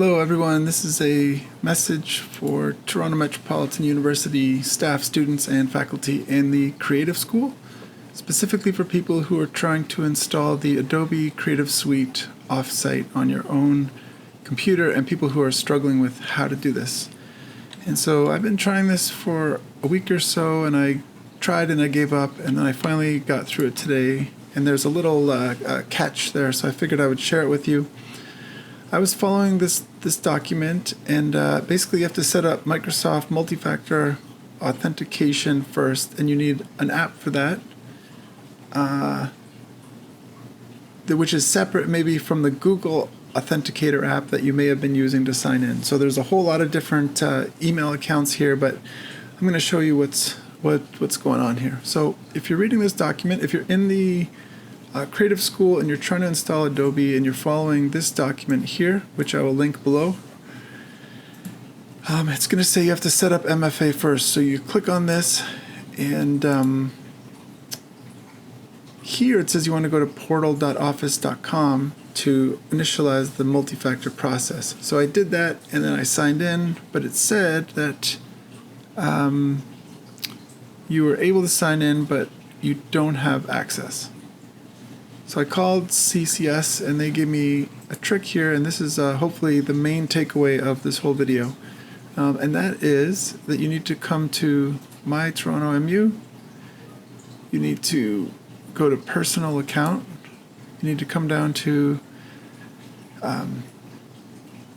Hello everyone, this is a message for Toronto Metropolitan University staff, students, and faculty in the Creative School, specifically for people who are trying to install the Adobe Creative Suite offsite on your own computer and people who are struggling with how to do this. And so I've been trying this for a week or so, and I tried and I gave up, and then I finally got through it today, and there's a little catch there, so I figured I would share it with you. I was following this document, and basically you have to set up Microsoft multifactor authentication first, and you need an app for that, which is separate maybe from the Google Authenticator app that you may have been using to sign in. So there's a whole lot of different email accounts here, but I'm going to show you what's going on here. So if you're reading this document, if you're in the Creative School and you're trying to install Adobe and you're following this document here, which I will link below, it's going to say you have to set up MFA first. So you click on this, and here it says you want to go to portal.office.com to initialize the multi-factor process. So I did that, and then I signed in, but it said that you were able to sign in, but you don't have access. So I called CCS, and they gave me a trick here, and this is hopefully the main takeaway of this whole video. And that is that you need to come to myTorontomu. You need to go to personal account. You need to come down to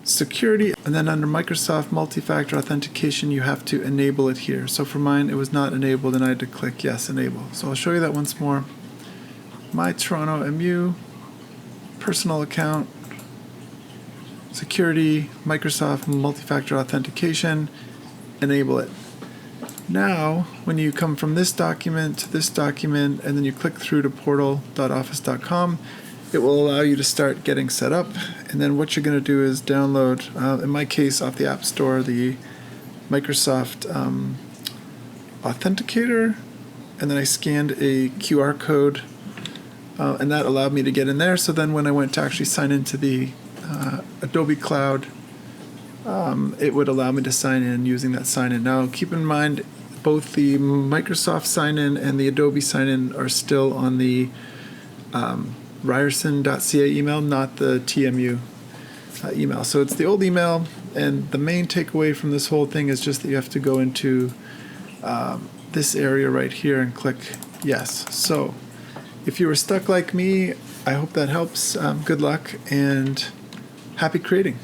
security, and then under Microsoft multi-factor authentication you have to enable it here. So for mine it was not enabled, and I had to click yes, enable. So I'll show you that once more. myTorontomu, personal account, security, Microsoft multi-factor authentication, enable it. Now when you come from this document to this document and then you click through to portal.office.com, it will allow you to start getting set up, and then what you're going to do is download, in my case off the App Store, the Microsoft Authenticator, and then I scanned a QR code, and that allowed me to get in there. So then when I went to actually sign into the Adobe Cloud, it would allow me to sign in using that sign-in. Now keep in mind, both the Microsoft sign-in and the Adobe sign-in are still on the ryerson.ca email, not the TMU email. So it's the old email, and the main takeaway from this whole thing is just that you have to go into this area right here and click yes. So if you were stuck like me, I hope that helps. Good luck and happy creating.